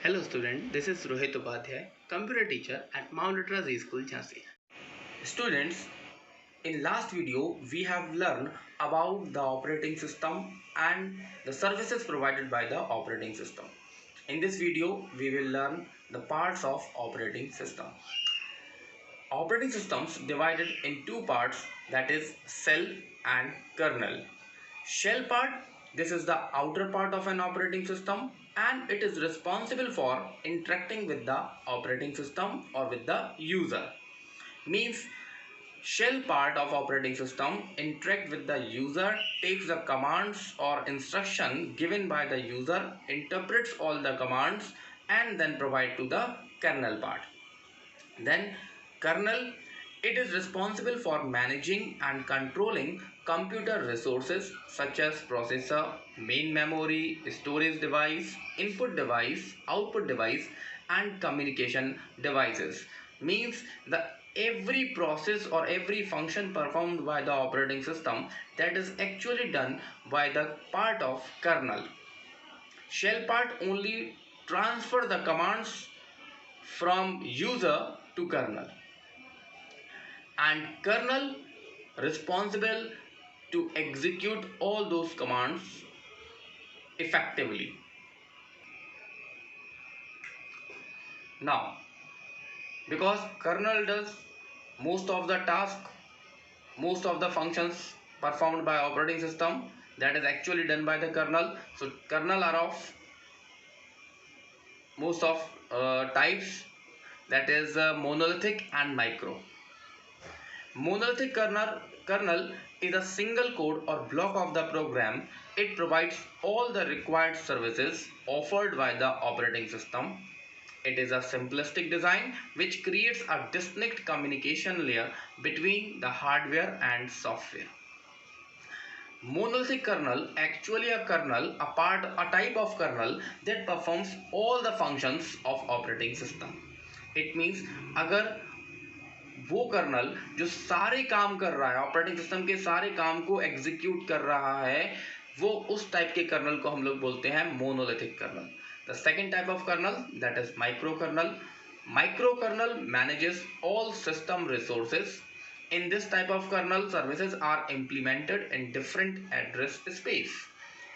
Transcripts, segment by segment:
Hello student, this is Rohit Upadhyay, computer teacher at Mount Literacy School, Jhansi. Students, in last video we have learned about the operating system and the services provided by the operating system. In this video we will learn the parts of operating system. Operating systems divided in two parts, that is shell and kernel. Shell part, this is the outer part of an operating system and it is responsible for interacting with the operating system or with the user. Means shell part of operating system interact with the user, takes the commands or instruction given by the user, interprets all the commands and then provide to the kernel part. Then kernel, it is responsible for managing and controlling computer resources such as processor, main memory, storage device, input device, output device and communication devices. Means the every process or every function performed by the operating system, that is actually done by the part of kernel. Shell part only transfer the commands from user to kernel, and kernel responsible to execute all those commands effectively. Now, because kernel does most of the task, most of the functions performed by operating system, that is actually done by the kernel. So kernel are of most of types, that is monolithic and micro. Monolithic kernel is a single code or block of the program. It provides all the required services offered by the operating system. It is a simplistic design which creates a distinct communication layer between the hardware and software. Monolithic kernel, actually a kernel, a type of kernel that performs all the functions of operating system. It means अगर वो colonel जो सारे काम कर रहा है, operating system के सारे काम को एग्जीक्यूट कर रहा है, वो उस टाइप के कर्नल को हम लोग बोलते हैं monolithic kernel. The second type of kernel, that is micro kernel. Micro kernel manages all system resources. In this type of kernel, services are implemented in different address space.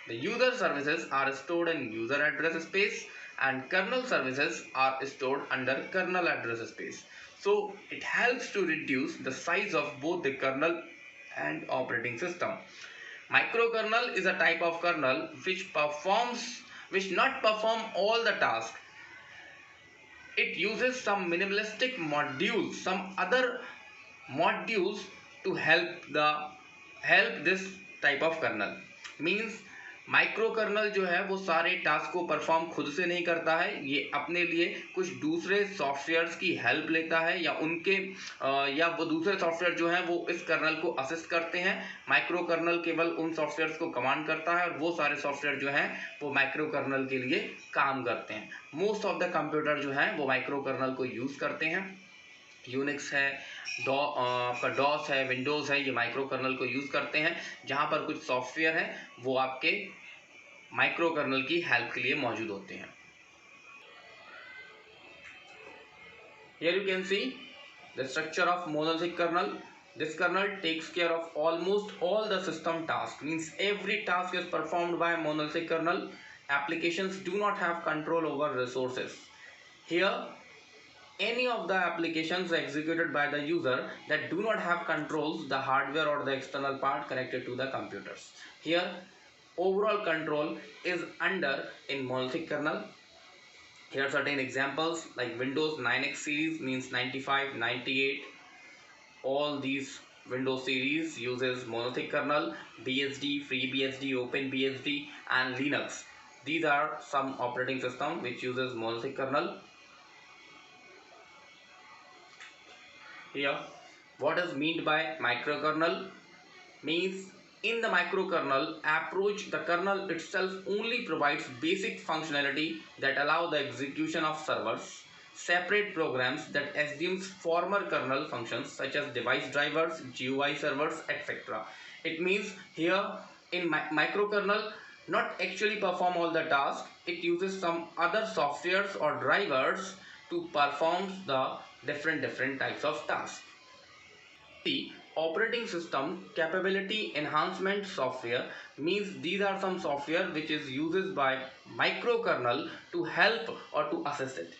The user services are stored in user address space and kernel services are stored under kernel address space. So it helps to reduce the size of both the kernel and operating system. Microkernel is a type of kernel which not perform all the tasks. It uses some minimalistic modules, some other modules to help this type of kernel. Means micro kernel जो है वो सारे task को perform खुद से नहीं करता है, ये अपने लिए कुछ दूसरे सॉफ्टवेयर्स की हेल्प लेता है या वो दूसरे सॉफ्टवेयर जो है वो इस कर्नल को असिस्ट करते हैं. माइक्रो कर्नल केवल उन सॉफ्टवेयर्स को कमांड करता है और वो सारे सॉफ्टवेयर जो हैं वो माइक्रो कर्नल के लिए काम करते हैं. मोस्ट ऑफ द कंप्यूटर जो है वो माइक्रो कर्नल को यूज करते हैं. यूनिक्स है, आपका डॉस है, विंडोज़ है, ये माइक्रो कर्नल को यूज़ करते हैं. जहाँ पर कुछ सॉफ्टवेयर है वो आपके माइक्रो कर्नल की हेल्प के लिए मौजूद होते हैं. Here you can see the structure of monolithic kernel. This kernel takes care of almost all the system tasks. Means every task is performed by a monolithic kernel. Applications do not have control over resources. Here any of the applications executed by the user that do not have controls the hardware or the external part connected to the computers. Here overall control is under in monolithic kernel. Here are certain examples like Windows 9X series, means 95, 98. All these Windows series uses monolithic kernel. BSD, FreeBSD, OpenBSD and Linux. These are some operating system which uses monolithic kernel. Here, what is meant by microkernel? Means in the microkernel approach, the kernel itself only provides basic functionality that allow the execution of servers, separate programs that assumes former kernel functions such as device drivers, GUI servers, etc. It means here in microkernel, not actually perform all the tasks. It uses some other softwares or drivers to perform the different types of tasks. The operating system capability enhancement software means these are some software which is used by microkernel to help or to assist it.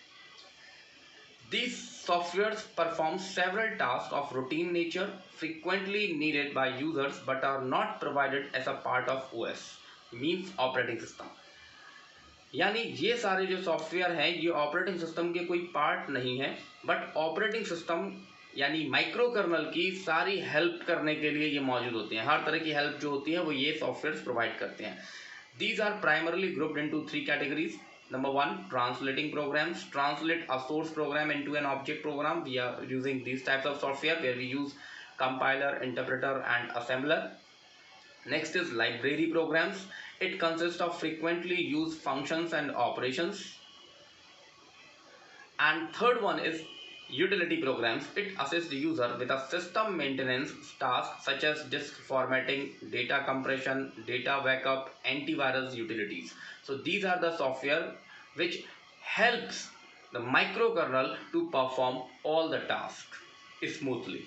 These softwares perform several tasks of routine nature frequently needed by users but are not provided as a part of OS, means operating system. यानी ये सारे जो software हैं ये operating system के कोई part नहीं है, बट ऑपरेटिंग सिस्टम यानी माइक्रो कर्नल की सारी हेल्प करने के लिए ये मौजूद होते हैं. हर तरह की हेल्प जो होती है वो ये सॉफ्टवेयर प्रोवाइड करते हैं. These are primarily grouped into three categories. Number one, translating programs. Translate a source program into an object program. We are using these types of software where we use compiler, interpreter, and assembler. Next is library programs. It consists of frequently used functions and operations. And third one is utility programs. It assists the user with a system maintenance tasks such as disk formatting, data compression, data backup, antivirus utilities. So these are the software which helps the microkernel to perform all the tasks smoothly.